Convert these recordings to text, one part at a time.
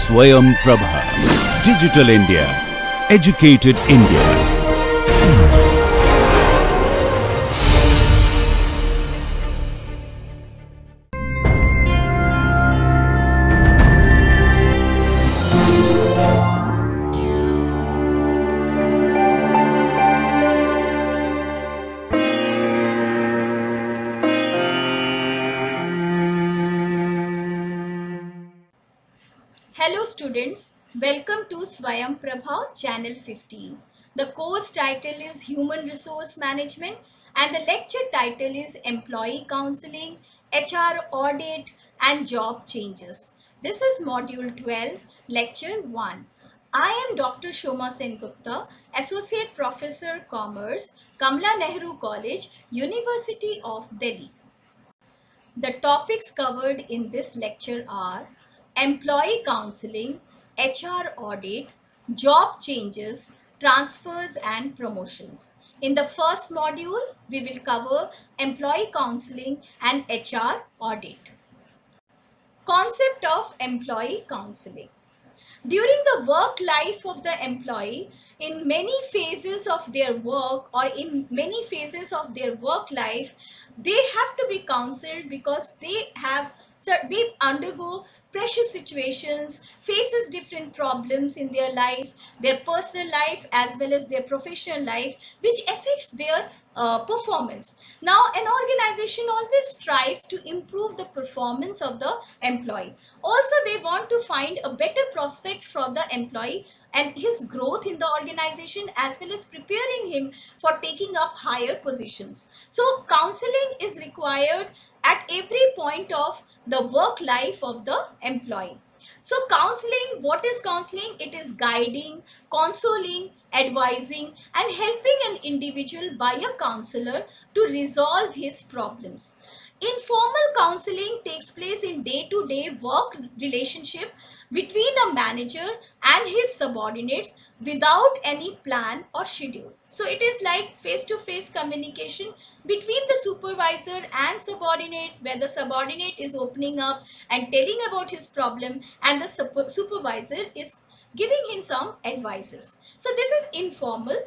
Swayam Prabha. Digital India. Educated India. Hello students, welcome to Swayam Prabha channel 15. The course title is Human Resource Management and the lecture title is Employee Counseling, HR Audit and Job Changes. This is module 12, lecture 1. I am Dr. Shoma Sengupta, Associate Professor Commerce, Kamla Nehru College, University of Delhi. The topics covered in this lecture are employee counseling, HR audit, job changes, transfers and promotions. In the first module, we will cover employee counseling and HR audit. Concept of employee counseling. During the work life of the employee, in many phases of their work or in many phases of their work life, they have to be counseled because they undergo pressure situations, faces different problems in their life, their personal life as well as their professional life, which affects their performance. Now, an organization always strives to improve the performance of the employee. Also, they want to find a better prospect for the employee and his growth in the organization as well as preparing him for taking up higher positions. So, counseling is required at every point of the work life of the employee. So counseling, what is counseling? It is guiding, consoling, advising and helping an individual by a counselor to resolve his problems. Informal counseling takes place in day-to-day work relationship between a manager and his subordinates without any plan or schedule. So it is like face-to-face communication between the supervisor and subordinate, where the subordinate is opening up and telling about his problem and the supervisor is giving him some advices. So this is informal.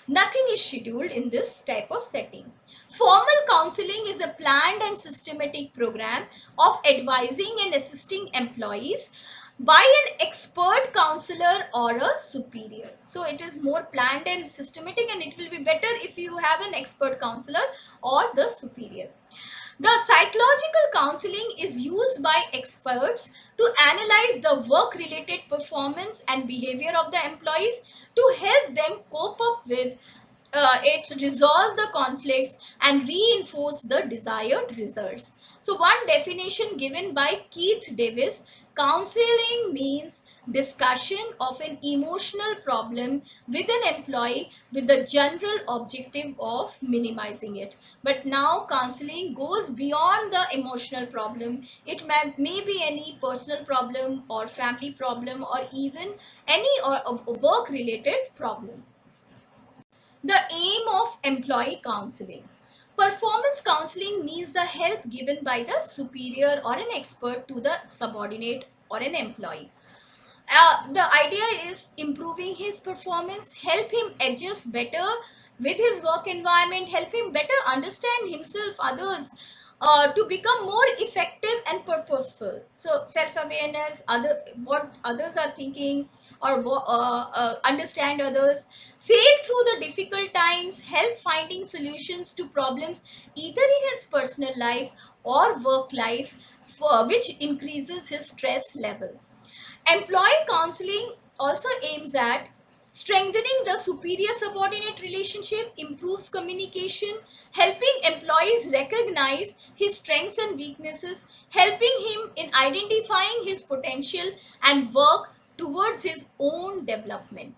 Nothing is scheduled in this type of setting. Formal counseling is a planned and systematic program of advising and assisting employees by an expert counselor or a superior. So it is more planned and systematic, and it will be better if you have an expert counselor or the superior. The psychological counseling is used by experts to analyze the work-related performance and behavior of the employees to help them cope up with it, resolve the conflicts and reinforce the desired results. So one definition given by Keith Davis: counseling means discussion of an emotional problem with an employee with the general objective of minimizing it. But now counseling goes beyond the emotional problem. It may be any personal problem or family problem or even any work related problem. The aim of employee counseling. Performance counseling means the help given by the superior or an expert to the subordinate or an employee. The idea is improving his performance, help him adjust better with his work environment, help him better understand himself, others, to become more effective and purposeful. So self-awareness, what others are thinking, or understand others, sail through the difficult times, help finding solutions to problems either in his personal life or work life, which increases his stress level. Employee counseling also aims at strengthening the superior subordinate relationship, improves communication, helping employees recognize his strengths and weaknesses, helping him in identifying his potential and work towards his own development.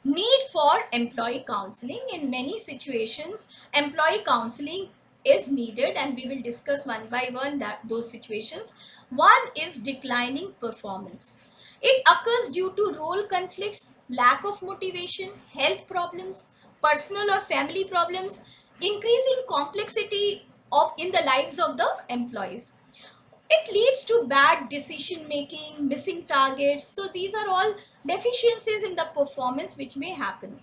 Need for employee counseling. In many situations, employee counseling is needed, and we will discuss one by one those situations. One is declining performance. It occurs due to role conflicts, lack of motivation, health problems, personal or family problems, increasing complexity of in the lives of the employees. It leads to bad decision making, missing targets. So these are all deficiencies in the performance which may happen.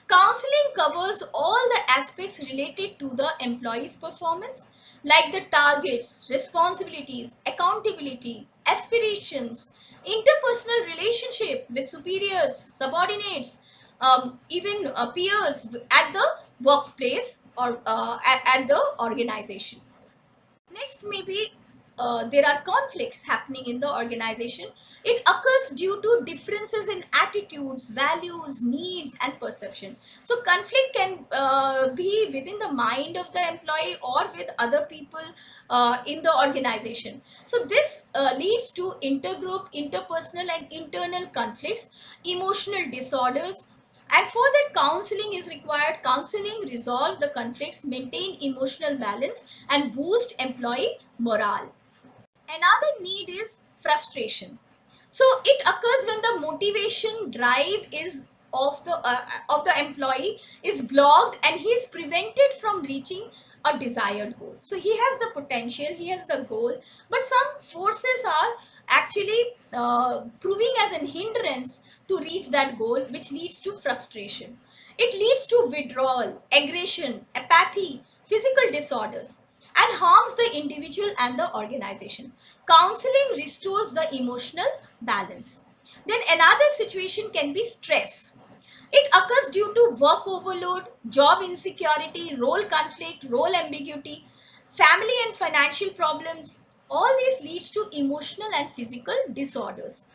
Counseling covers all the aspects related to the employee's performance, like the targets, responsibilities, accountability, aspirations, interpersonal relationship with superiors, subordinates, even peers at the workplace or at the organization. Next, maybe there are conflicts happening in the organization. It occurs due to differences in attitudes, values, needs, and perception. So, conflict can be within the mind of the employee or with other people in the organization. So, this leads to intergroup, interpersonal, and internal conflicts, emotional disorders, and for that, counseling is required. Counseling resolve the conflicts, maintain emotional balance, and boost employee morale. Another need is frustration. So it occurs when the motivation drive is of the employee is blocked and he is prevented from reaching a desired goal. So he has the potential, he has the goal, but some forces are actually proving as an hindrance to reach that goal, which leads to frustration. It leads to withdrawal, aggression, apathy, physical disorders, and harms the individual and the organization. Counseling restores the emotional balance. Then another situation can be stress. It occurs due to work overload, job insecurity, role conflict, role ambiguity, family and financial problems. All this leads to emotional and physical disorders.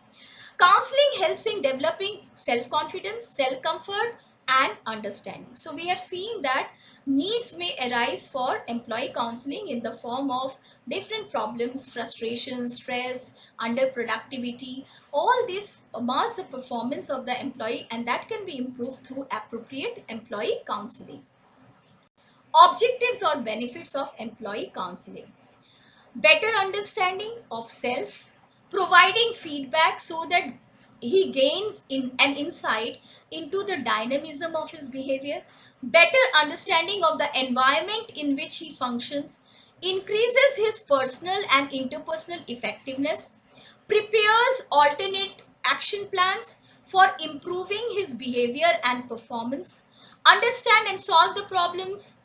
Counseling helps in developing self confidence, self comfort, and understanding. So, we have seen that needs may arise for employee counseling in the form of different problems, frustration, stress, underproductivity. All this mars the performance of the employee, and that can be improved through appropriate employee counseling. Objectives or benefits of employee counseling: better understanding of self, providing feedback so that he gains in an insight into the dynamism of his behavior, better understanding of the environment in which he functions, increases his personal and interpersonal effectiveness, prepares alternate action plans for improving his behavior and performance, understand and solve the problems,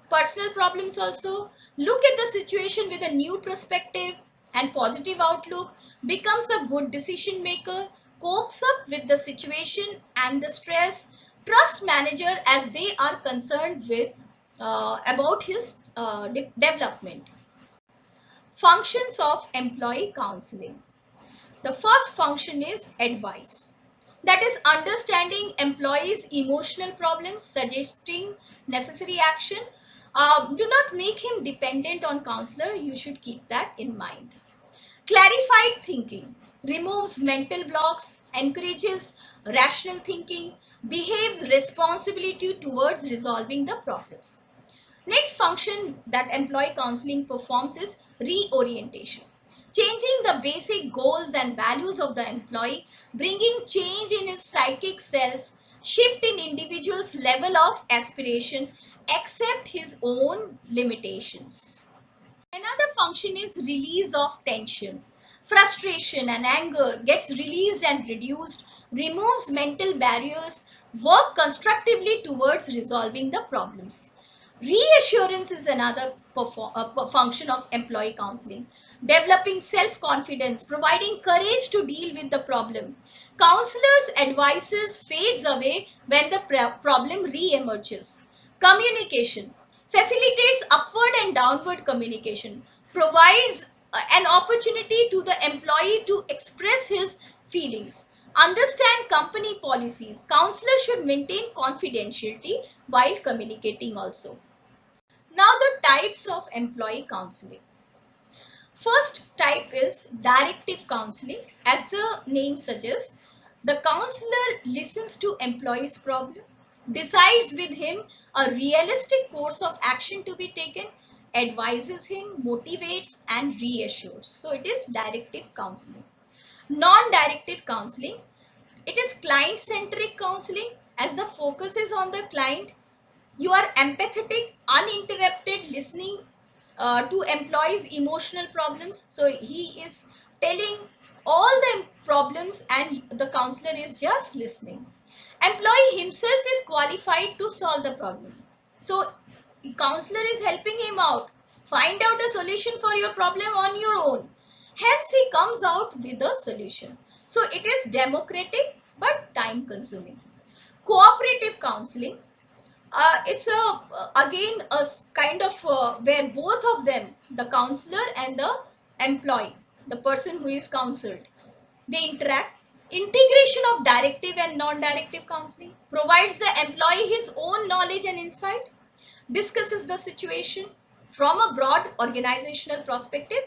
personal problems also, look at the situation with a new perspective and positive outlook, becomes a good decision maker, copes up with the situation and the stress, trust manager as they are concerned with about his development. Functions of employee counseling: the first function is advice. That is understanding employees' emotional problems, suggesting necessary action. Do not make him dependent on counselor. You should keep that in mind. Clarified thinking removes mental blocks, encourages rational thinking, behaves responsibility towards resolving the problems. Next function that employee counseling performs is reorientation. Changing the basic goals and values of the employee, bringing change in his psychic self, shift in individual's level of aspiration, accept his own limitations. Another function is release of tension. Frustration and anger gets released and reduced, removes mental barriers, work constructively towards resolving the problems. Reassurance is another function of employee counseling. Developing self confidence, providing courage to deal with the problem. Counselors' advices fades away when the problem re-emerges. Communication facilitates upward and downward communication, provides an opportunity to the employee to express his feelings. Understand company policies. Counselor should maintain confidentiality while communicating also. Now, the types of employee counseling. First type is directive counseling. As the name suggests, the counselor listens to employee's problem, decides with him a realistic course of action to be taken, advises him, motivates, and reassures. So it is directive counseling. Non-directive counseling, it is client-centric counseling. As the focus is on the client, you are empathetic, uninterrupted listening to employees' emotional problems. So he is telling all the problems and the counselor is just listening. Employee himself is qualified to solve the problem. So counselor is helping him out. Find out a solution for your problem on your own. Hence he comes out with a solution. So it is democratic but time consuming. Cooperative counseling, it's again kind of where both of them, the counselor and the employee, the person who is counseled, they interact. Integration of directive and non-directive counseling provides the employee his own knowledge and insight, discusses the situation from a broad organizational perspective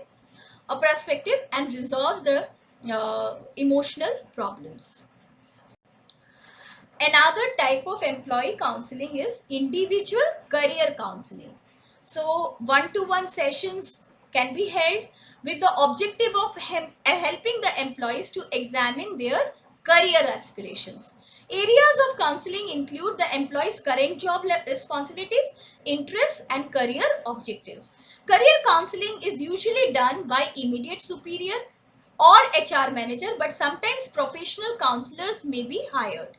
and resolve the emotional problems. Another type of employee counseling is individual career counseling. So one-to-one sessions can be held with the objective of helping the employees to examine their career aspirations. Areas of counseling include the employee's current job responsibilities, interests, and career objectives. Career counseling is usually done by immediate superior or HR manager, but sometimes professional counselors may be hired.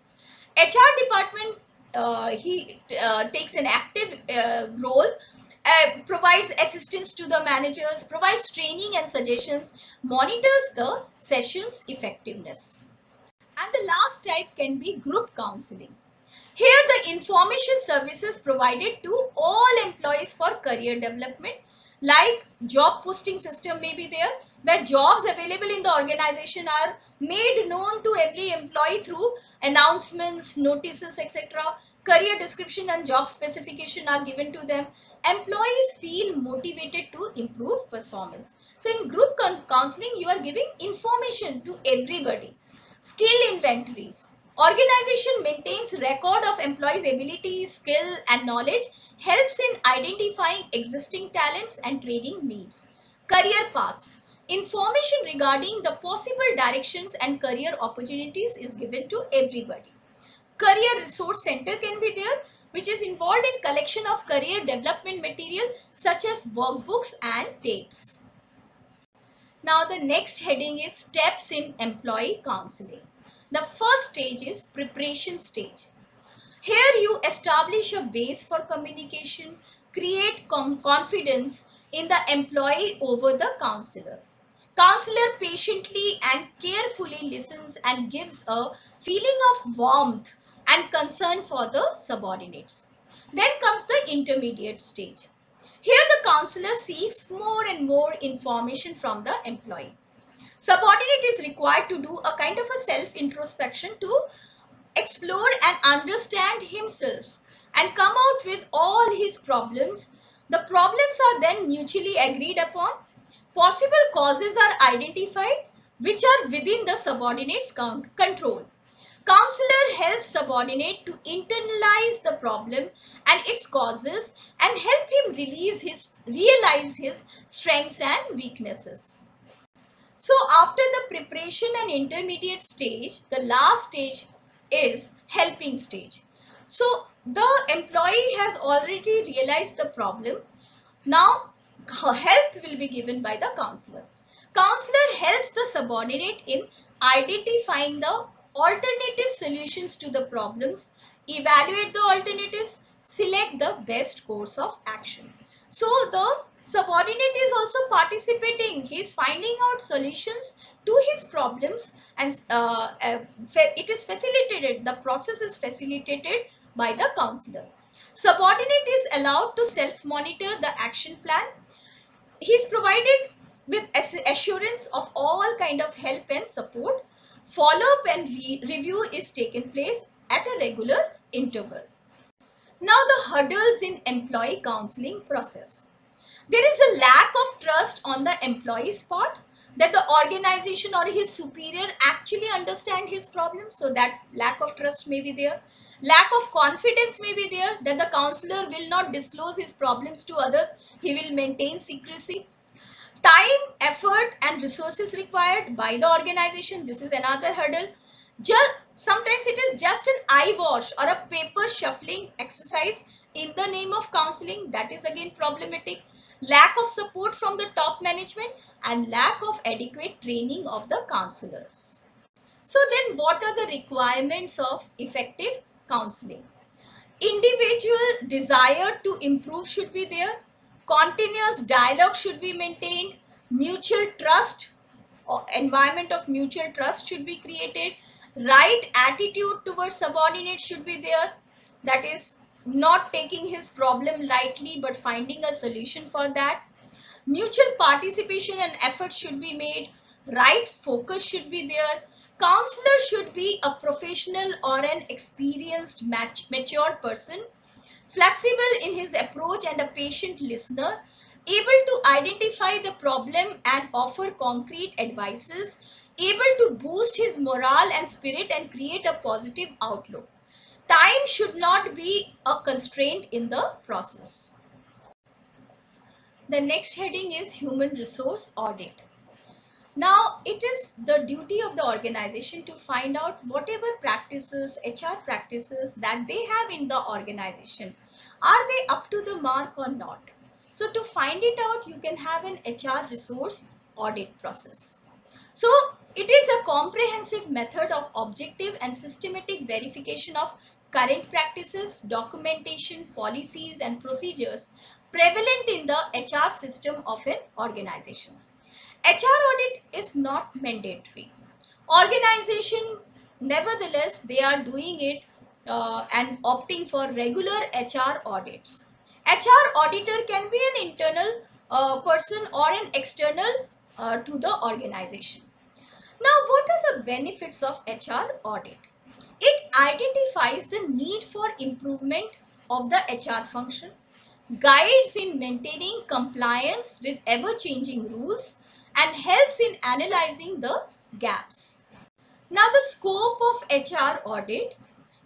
HR department, he takes an active role, provides assistance to the managers, provides training and suggestions, monitors the session's effectiveness. And the last type can be group counseling. Here, the information services provided to all employees for career development, like job posting system may be there, where jobs available in the organization are made known to every employee through announcements, notices, etc. Career description and job specification are given to them. Employees feel motivated to improve performance. So in group counseling, you are giving information to everybody. Skill inventories. Organization maintains record of employees' abilities, skill and knowledge, helps in identifying existing talents and training needs. Career paths. Information regarding the possible directions and career opportunities is given to everybody. Career resource center can be there, which is involved in collection of career development material such as workbooks and tapes. Now the next heading is steps in employee counseling. The first stage is preparation stage. Here you establish a base for communication, create confidence in the employee over the counselor. Counselor patiently and carefully listens and gives a feeling of warmth and concern for the subordinates. Then comes the intermediate stage. Here the counselor seeks more and more information from the employee. Subordinate is required to do a kind of a self-introspection to explore and understand himself and come out with all his problems. The problems are then mutually agreed upon. Possible causes are identified which are within the subordinate's control. Counselor helps subordinate to internalize the problem and its causes and help him realize his strengths and weaknesses. So after the preparation and intermediate stage, the last stage is helping stage. So the employee has already realized the problem. Now help will be given by the counselor. Counselor helps the subordinate in identifying the alternative solutions to the problems, evaluate the alternatives, select the best course of action. So the subordinate is also participating. He is finding out solutions to his problems and it is facilitated. The process is facilitated by the counselor. Subordinate is allowed to self-monitor the action plan. He is provided with assurance of all kind of help and support. Follow-up and review is taken place at a regular interval. Now the hurdles in employee counseling process. There is a lack of trust on the employee's part that the organization or his superior actually understand his problem. So that lack of trust may be there. Lack of confidence may be there that the counselor will not disclose his problems to others. He will maintain secrecy. Time, effort and resources required by the organization. This is another hurdle. Sometimes it is just an eye wash or a paper shuffling exercise in the name of counseling. That is again problematic. lack of support from the top management, and lack of adequate training of the counselors. So then what are the requirements of effective counseling? Individual desire to improve should be there, continuous dialogue should be maintained, mutual trust or environment of mutual trust should be created, right attitude towards subordinates should be there, that is not taking his problem lightly but finding a solution for that. Mutual participation and effort should be made, right focus should be there. Counselor should be a professional or an experienced mature person, flexible in his approach and a patient listener, able to identify the problem and offer concrete advices, able to boost his morale and spirit and create a positive outlook. Time should not be a constraint in the process. The next heading is human resource audit. Now, it is the duty of the organization to find out whatever practices, HR practices that they have in the organization, are they up to the mark or not? So, to find it out, you can have an HR resource audit process. So, it is a comprehensive method of objective and systematic verification of current practices, documentation, policies, and procedures prevalent in the HR system of an organization. HR audit is not mandatory. Organization, nevertheless, they are doing it and opting for regular HR audits. HR auditor can be an internal person or an external to the organization. Now, what are the benefits of HR audit? It identifies the need for improvement of the HR function, guides in maintaining compliance with ever changing rules, and helps in analyzing the gaps. Now, the scope of HR audit,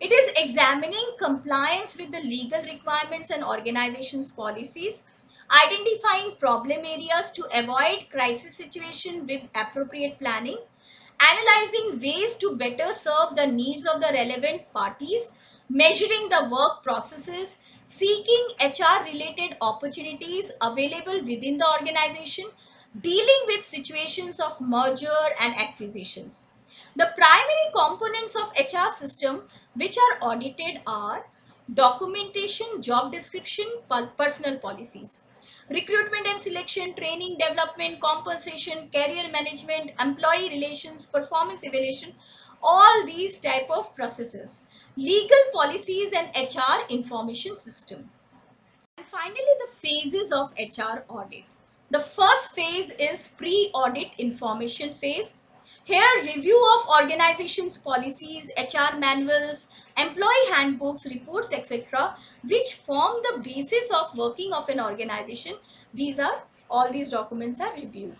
it is examining compliance with the legal requirements and organization's policies, identifying problem areas to avoid crisis situation with appropriate planning, analyzing ways to better serve the needs of the relevant parties, measuring the work processes, seeking HR related opportunities available within the organization, dealing with situations of merger and acquisitions. The primary components of HR system which are audited are documentation, job description, personal policies, recruitment and selection, training, development, compensation, career management, employee relations, performance evaluation, all these type of processes, legal policies and HR information system. And finally, the phases of HR audit. The first phase is pre-audit information phase. Here, review of organizations' policies, HR manuals, employee handbooks, reports, etc., which form the basis of working of an organization. All these documents are reviewed.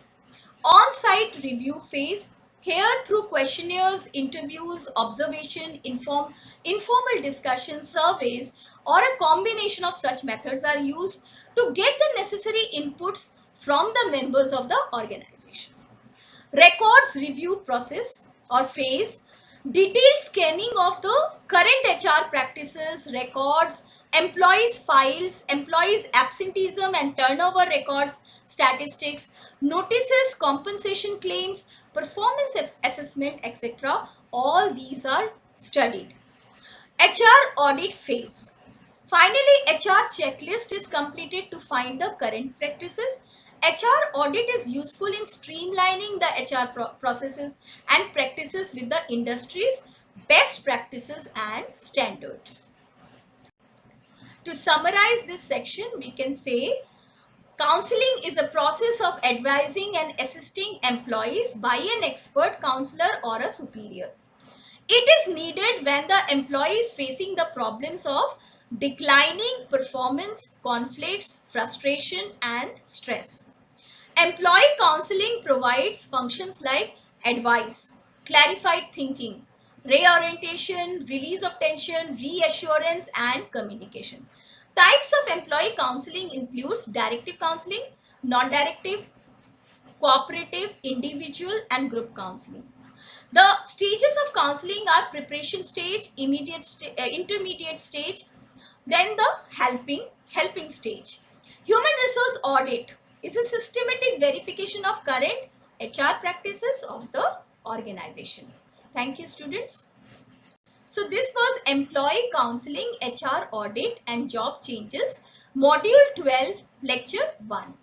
On-site review phase. Here, through questionnaires, interviews, observation, informal discussions, surveys, or a combination of such methods are used to get the necessary inputs from the members of the organization. Records review process or phase, detailed scanning of the current HR practices, records, employees files, employees absenteeism and turnover records, statistics, notices, compensation claims, performance assessment, etc. All these are studied. HR audit phase. Finally, HR checklist is completed to find the current practices. HR audit is useful in streamlining the HR processes and practices with the industry's best practices and standards. To summarize this section, we can say counseling is a process of advising and assisting employees by an expert counselor or a superior. It is needed when the employee is facing the problems of declining performance, conflicts, frustration, and stress. Employee counseling provides functions like advice, clarified thinking, reorientation, release of tension, reassurance, and communication. Types of employee counseling includes directive counseling, non-directive, cooperative, individual, and group counseling. The stages of counseling are preparation stage, intermediate stage, then the helping stage. Human resource audit is a systematic verification of current HR practices of the organization. Thank you, students. So this was Employee Counseling, HR Audit and Job Changes, Module 12, Lecture 1.